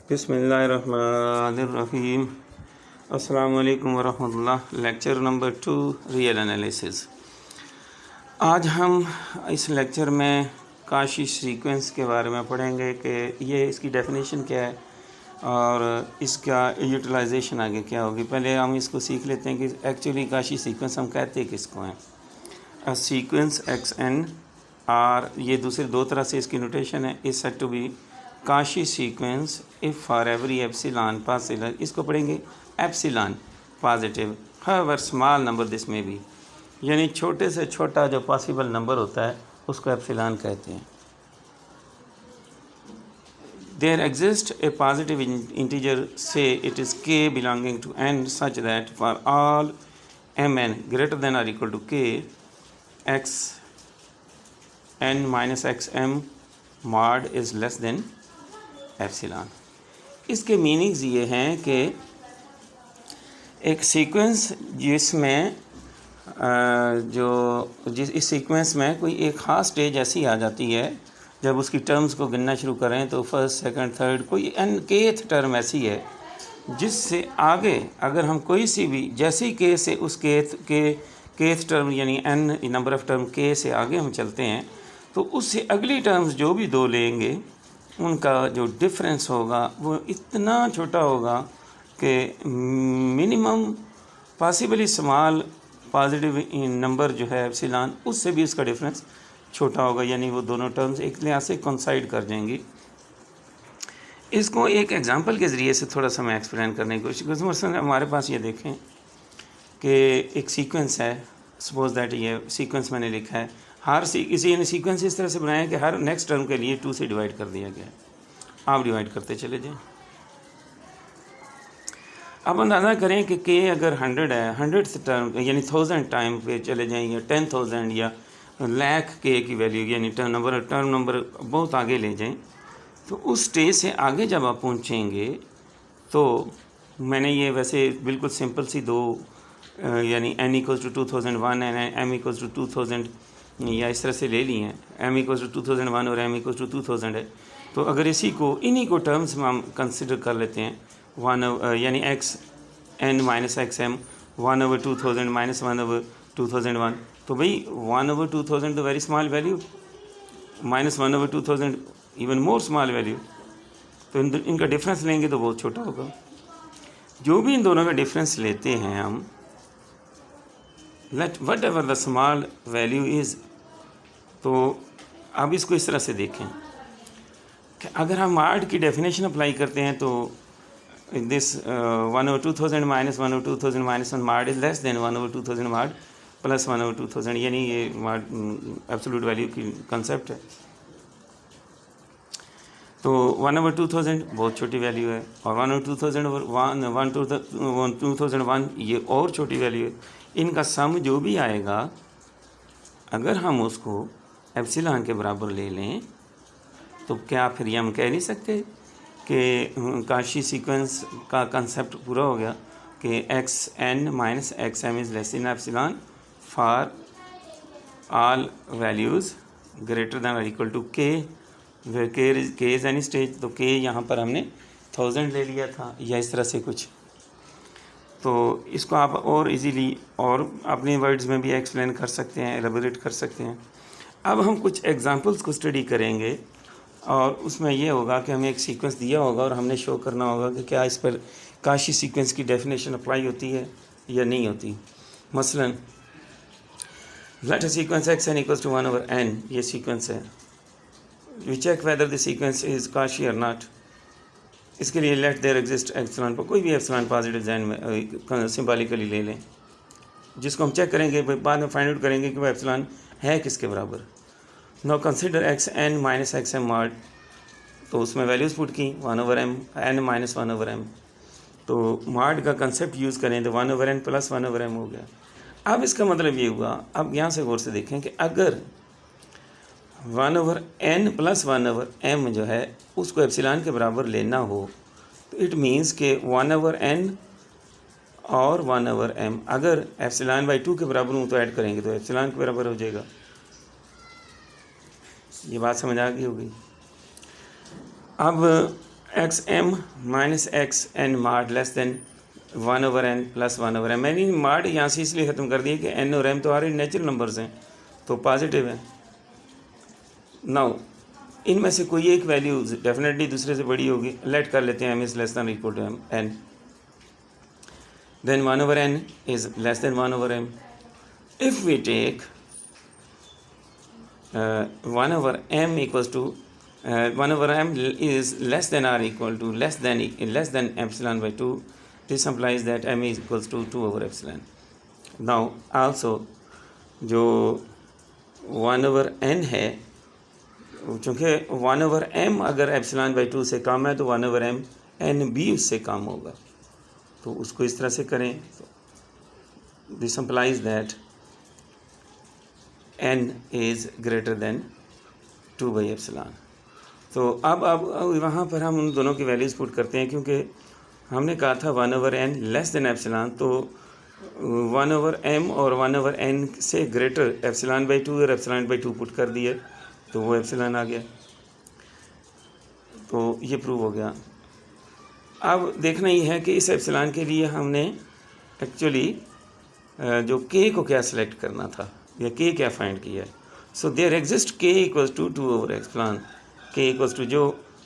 बिस्मिल्लाहिर्रहमानिर्रहीम। अस्सलामु अलैकुम वरहमतुल्लाह। Lecture number 2, real analysis. आज हम इस लेक्चर में काशी सीक्वेंस के बारे में पढ़ेंगे कि ये इसकी डेफिनेशन क्या है और इसका यूटिलाइजेशन आगे क्या होगी। पहले हम इसको सीख लेते हैं कि एक्चुअली काशी सीक्वेंस हम कहते किसको हैं। A sequence x n r, ये दूसरे दो तरह से इसकी नोटेशन है, is said to be Cauchy sequence if for every epsilon possible, इसको पढ़ेंगे epsilon positive however small number this में भी, यानी छोटे से छोटा जो पॉसिबल नंबर होता है उसको एप्सिलॉन कहते हैं। There exist a positive integer say it is K belonging to N such that for all M N greater than or equal to K X N minus x M mod is less than epsilon. इसके meanings ये हैं कि एक sequence जिसमें इस sequence में कोई एक ख़ास स्टेज ऐसी आ जाती है जब उसकी टर्म्स को गिनना शुरू करें तो फर्स्ट सेकंड थर्ड कोई एन केथ टर्म ऐसी है जिससे आगे अगर हम कोई सी भी जैसी के से उस केथ टर्म यानी एन नंबर ऑफ़ टर्म के से आगे हम चलते हैं तो उससे अगली टर्म्स जो भी दो लेंगे उनका जो डिफरेंस होगा वो इतना छोटा होगा कि minimum possibly small positive number जो है एप्सिलॉन उससे भी उसका डिफरेंस छोटा होगा, यानी वो दोनों टर्म्स एक लिहाज से कोइंसाइड कर जाएंगी। इसको एक एग्जांपल के ज़रिए से थोड़ा सा मैं एक्सप्लेन करने की कोशिश करूँ। मसलन हमारे पास ये देखें कि एक सीक्वेंस है, सपोज दैट ये सीक्वेंस मैंने लिखा है, किसी ने सीक्वेंस इस तरह से बनाया कि हर नेक्स्ट टर्म के लिए 2 से डिवाइड कर दिया गया है। आप डिवाइड करते चले जाएं। अब अंदाज़ा करें कि के अगर 100 है, 100th टर्म यानी 1000 टाइम पे चले जाएं या 10,000 या लाख के की वैल्यू यानी टर्म नंबर बहुत आगे ले जाएं, तो उस स्टेज से आगे जब आप पहुँचेंगे तो मैंने ये वैसे बिल्कुल सिंपल सी दो यानी n equals to 2001 and m equals to 2000 या इस तरह से ले लिए हैं। m इक्वल्स टू 2001 और m इक्वल्स टू 2000 है, तो अगर इन्हीं को टर्म्स में हम कंसिडर कर लेते हैं 1 यानी x n minus x m 1/2000 minus 1/2001, तो भाई 1/2000 तो very small value, minus 1/2000 even more small value, तो इनका डिफरेंस लेंगे तो बहुत छोटा होगा। जो भी इन दोनों का डिफरेंस लेते हैं हम, let whatever the small value is, तो अब इसको इस तरह से देखें कि अगर हम मॉड की डेफिनेशन अप्लाई करते हैं तो this 1/2000 minus 1/2000 minus 1 mod is less then 1/2000 mod plus 1/2000, यानी ये मॉड एब्सोल्यूट वैल्यू की कंसेप्ट है। तो 1/2000 बहुत छोटी वैल्यू है और 1/2001 ये और छोटी वैल्यू है। इनका सम जो भी आएगा अगर हम उसको एप्सिलॉन के बराबर ले लें तो क्या फिर ये हम कह नहीं सकते कि काशी सीक्वेंस का कंसेप्ट पूरा हो गया कि x N minus x m is less than epsilon for all values greater than और equal to k, k is any stage, तो के यहाँ पर हमने 1000 ले लिया था या इस तरह से कुछ। तो इसको आप और इजीली और अपने वर्ड्स में भी एक्सप्लेन कर सकते हैं, एलेबोरेट कर सकते हैं। अब हम कुछ एग्जांपल्स को स्टडी करेंगे और उसमें यह होगा कि हमें एक सीक्वेंस दिया होगा और हमने शो करना होगा कि क्या इस पर काशी सीक्वेंस की डेफिनेशन अप्लाई होती है या नहीं होती। मसलन let a sequence x n equals to 1/n, ये सीक्वेंस है। We check whether the sequence is Cauchy और नॉट। इसके लिए लेट देयर एग्जिस्ट एप्सिलॉन पर कोई भी एप्सिलॉन पॉजिटिव जैन में सिंबॉलिकली ले लें, जिसको हम चेक करेंगे, बाद में फाइंड आउट करेंगे कि वो एप्सिलॉन है किसके बराबर। Now consider x N minus x M mod, तो उसमें वैल्यूज़ पुट की 1/m n माइनस 1/m, तो मॉड का कंसेप्ट यूज़ करें तो 1/n प्लस 1/m हो गया। अब इसका मतलब ये हुआ, अब यहाँ से गौर से देखें कि अगर 1/n प्लस 1/m जो है उसको एप्सिलॉन के बराबर लेना हो तो इट मीन्स के 1/n और 1/m अगर एप्सिलॉन बाई 2 के बराबर हूँ तो ऐड करेंगे तो एप्सिलॉन के बराबर हो जाएगा। ये बात समझ आ गई होगी। अब X M minus X N mod less than 1/n plus 1/m। मैंने माड यहाँ से इसलिए ख़त्म कर दिया कि एन और एम तो आ रही नेचुरल नंबर्स हैं, तो पॉजिटिव है। नाउ इनमें से कोई एक वैल्यू डेफिनेटली दूसरे से बड़ी होगी। लेट कर लेते हैं m is less than equal to m n, then 1/n is less than 1/m. If we take 1/m equals to 1/m is less than or equal to less than epsilon by 2, this implies that m is equals to 2/epsilon. Now also जो 1/n है, चूँकि 1/m अगर epsilon by 2 से कम है तो 1/m n भी उससे कम होगा, तो उसको इस तरह से करें। This implies that n is greater than 2/एप्सिलॉन। तो अब वहाँ पर हम उन दोनों की वैल्यूज़ पुट करते हैं, क्योंकि हमने कहा था 1/n लेस देन एप्सिलॉन, तो 1/m और 1/n से ग्रेटर एप्सिलॉन बाई 2 और एप्सिलॉन बाई 2 पुट कर दिए, तो वो एप्सिलॉन आ गया। तो ये प्रूव हो गया। अब देखना ही है कि इस एप्सिलॉन के लिए हमने एक्चुअली जो k को क्या सिलेक्ट करना था या k क्या फाइंड किया है। So there exist k equals to 2/एप्सिलॉन, k इक्वल्स टू जो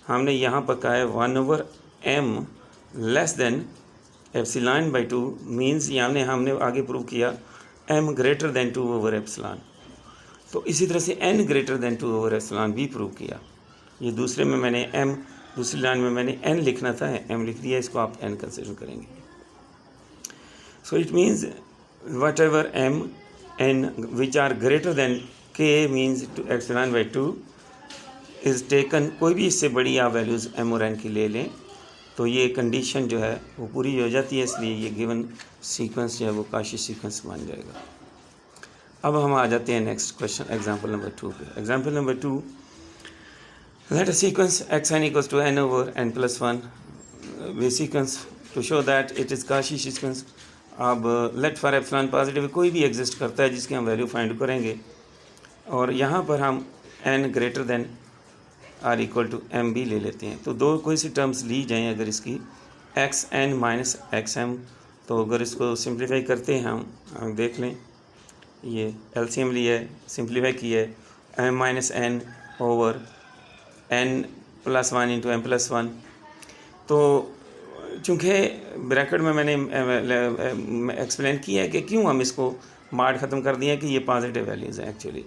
हमने यहाँ पर कहा है 1/m less than epsilon by 2 means हमने आगे प्रूव किया m ग्रेटर देन 2/एप्सिलॉन। तो इसी तरह से n ग्रेटर देन 2/एप्सिलॉन भी प्रूव किया। ये दूसरे में मैंने m, दूसरी लाइन में मैंने n लिखना था, m लिख दिया, इसको आप n कंसिडर करेंगे। So it means whatever m n which are greater than k means epsilon by 2 is taken. कोई भी इससे बड़ी आप वैल्यूज़ m और n की ले लें तो ये कंडीशन जो है वो पूरी हो जाती है, इसलिए ये गिवन सीक्वेंस जो है वो काशी सीक्वेंस बन जाएगा। अब हम आ जाते हैं नेक्स्ट क्वेश्चन, एग्जाम्पल नंबर 2 पे। Example number 2, let a sequence xn equals to n/n plus 1 we sequence to show that it is Cauchy sequence। अब let for epsilon पॉजिटिव कोई भी एग्जिस्ट करता है जिसकी हम वैल्यू फाइंड करेंगे, और यहाँ पर हम n greater than or equal to m भी ले लेते हैं। तो दो कोई सी टर्म्स ली जाएँ अगर इसकी xn माइनस xm, तो अगर इसको सिंप्लीफाई करते हैं हम देख लें, ये LCM लिया है, सिंप्लीफाई किया है m minus n over n plus 1 into m plus 1। तो चूँकि ब्रैकेट में मैंने एक्सप्लेन किया है कि क्यों हम इसको मार्ड ख़त्म कर दिए कि ये पॉजिटिव वैल्यूज़ हैं। एक्चुअली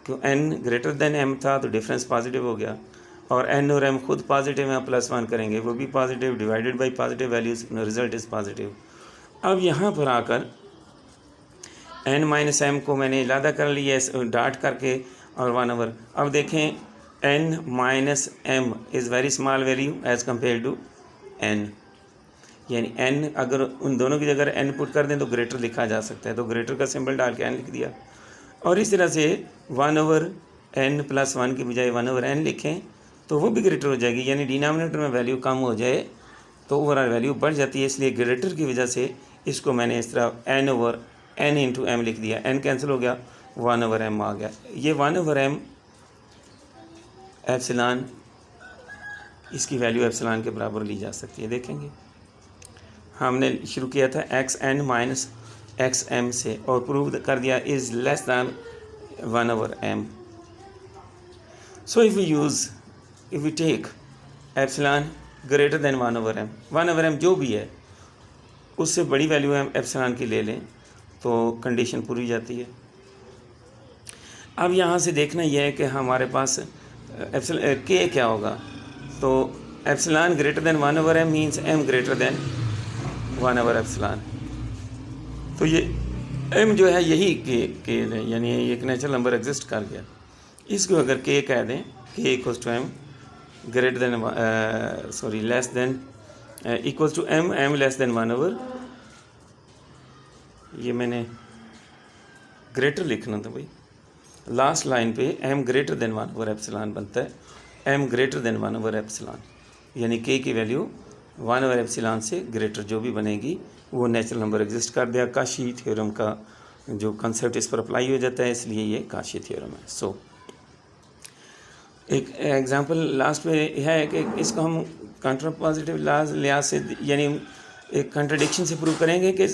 क्यों n ग्रेटर देन m था तो डिफरेंस पॉजिटिव हो गया, और n और m खुद पॉजिटिव हैं, प्लस 1 करेंगे वो भी positive, divided by positive values, result is positive. अब यहाँ पर आकर n माइनस m को मैंने इलादा कर लिया डॉट करके और 1/। अब देखें n माइनस m is very small value as compare to n, यानी n अगर उन दोनों की जगह n पुट कर दें तो ग्रेटर लिखा जा सकता है, तो ग्रेटर का सिंबल डाल के n लिख दिया। और इस तरह से 1/n प्लस 1 की बजाय 1/n लिखें तो वो भी ग्रेटर हो जाएगी, यानी डिनोमिनेटर में वैल्यू कम हो जाए तो ओवरऑल वैल्यू बढ़ जाती है। इसलिए ग्रेटर की वजह से इसको मैंने इस तरह n इंटू m लिख दिया, n कैंसिल हो गया, 1/m आ गया। ये 1/m एप्सिलॉन, इसकी वैल्यू एप्सिलॉन के बराबर ली जा सकती है। देखेंगे हमने शुरू किया था xn माइनस xm से और प्रूव कर दिया is less than 1/m। So if we take epsilon greater than 1/m, 1/m जो भी है उससे बड़ी वैल्यू हम एप्सिलॉन की ले लें तो कंडीशन पूरी जाती है। अब यहाँ से देखना यह है कि हमारे पास k क्या होगा, तो epsilon greater than 1/m means m greater than 1/एप्सिलॉन। तो ये m जो है यही k है, यानी एक नेचुरल नंबर एग्जिस्ट कर गया। इसको अगर k कह दें, k equals to m greater than less than equals to m less than 1/, ये मैंने ग्रेटर लिखना था भाई, लास्ट लाइन पे m ग्रेटर देन 1/एप्सिलॉन बनता है, m ग्रेटर देन 1/एप्सिलॉन, यानी k की वैल्यू 1/एप्सिलॉन से ग्रेटर जो भी बनेगी वो नेचुरल नंबर एग्जिस्ट कर दिया। काशी थ्योरम का जो कंसेप्ट इस पर अप्लाई हो जाता है, इसलिए ये काशी थ्योरम है। सो एक एग्जांपल लास्ट में है कि इसको हम काउंटर पॉजिटिव लिहाज से यानी एक कंट्रडिक्शन से प्रूव करेंगे कि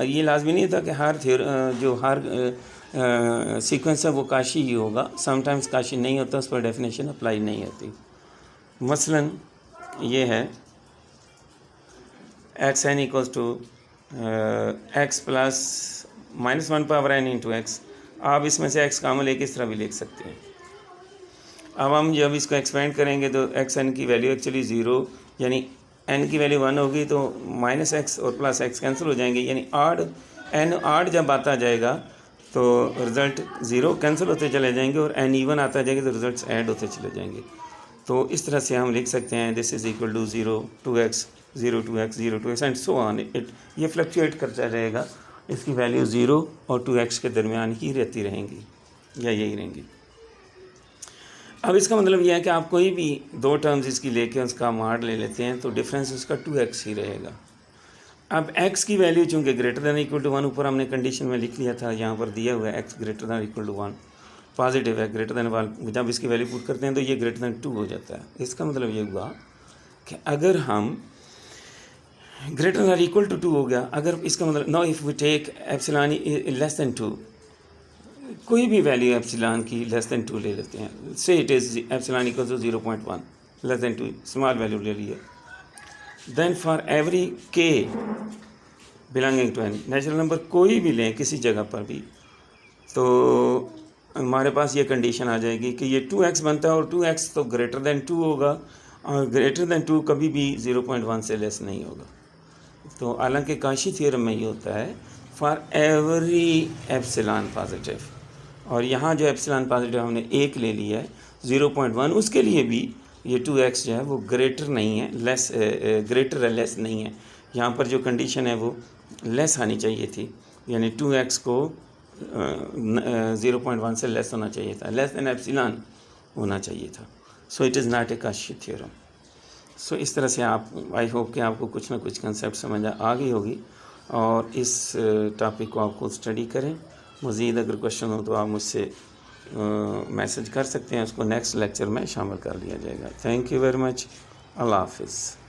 ये लाजमी नहीं था कि हर जो हर सीक्वेंस है वो काशी ही होगा, समटाइम्स काशी नहीं होता, उस पर डेफिनेशन अप्लाई नहीं होती। मसलन ये है x n equals to x plus -1 power n into x. आप इसमें से एक्स कामन लेके इस तरह भी लिख सकते हैं। अब हम जब इसको एक्सपेंड करेंगे तो एक्स एन की वैल्यू एक्चुअली 0 यानी एन की वैल्यू 1 होगी, तो -x और +x कैंसिल हो जाएंगे, यानी आड जब आता जाएगा तो रिज़ल्ट 0 कैंसिल होते चले जाएंगे और n इवन आता जाएगा तो रिज़ल्ट्स ऐड होते चले जाएंगे। तो इस तरह से हम लिख सकते हैं this is equal to 0 2x 0 2x 0 2x and so on. ये फ्लक्चुएट करता रहेगा, इसकी वैल्यू 0 और 2x के दरमियान ही रहती रहेंगी या यही रहेंगी। अब इसका मतलब यह है कि आप कोई भी दो टर्म्स इसकी लेके उसका माड ले लेते हैं तो डिफरेंस उसका 2x ही रहेगा। अब x की वैल्यू चूँकि ग्रेटर दैन इक्वल टू 1 ऊपर हमने कंडीशन में लिख लिया था, यहाँ पर दिया हुआ है x greater than equal to 1 positive है, ग्रेटर दैन 1 जब इसकी वैल्यू पुट करते हैं तो ये ग्रेटर दैन 2 हो जाता है। इसका मतलब ये हुआ कि अगर हम ग्रेटर दैन इक्वल टू 2 हो गया, अगर इसका मतलब no if we take epsilon less than 2, कोई भी वैल्यू एप्सिलॉन की लेस दैन 2 ले लेते हैं, say it is epsilon equal to 0.1 less than 2 small value ले लिए, then for every k belonging to n natural number कोई भी लें किसी जगह पर भी, तो हमारे पास ये कंडीशन आ जाएगी कि ये 2x बनता है और 2x तो ग्रेटर दैन 2 होगा और ग्रेटर दैन 2 कभी भी 0.1 से लेस नहीं होगा। तो हालांकि काशी थ्योरम में ये होता है फॉर एवरी एप्सिलॉन पॉजिटिव, और यहाँ जो एप्सिलॉन पॉजिटिव हमने 1 ले लिया है 0.1, उसके लिए भी ये 2x जो है वो ग्रेटर नहीं है, लेस ग्रेटर है लेस नहीं है। यहाँ पर जो कंडीशन है वो लेस आनी चाहिए थी, यानी 2x को 0.1 से लेस होना चाहिए था, लेस देन एप्सिलॉन होना चाहिए था। So it is not a Cauchy theorem. सो इस तरह से आप, आई होप कि आपको कुछ ना कुछ कंसेप्ट समझ आ गई होगी और इस टॉपिक को आपको स्टडी करें। मज़ीद अगर क्वेश्चन हो तो आप मुझसे मैसेज कर सकते हैं, उसको नेक्स्ट लेक्चर में शामिल कर लिया जाएगा। Thank you very much. अल्लाह हाफिज़।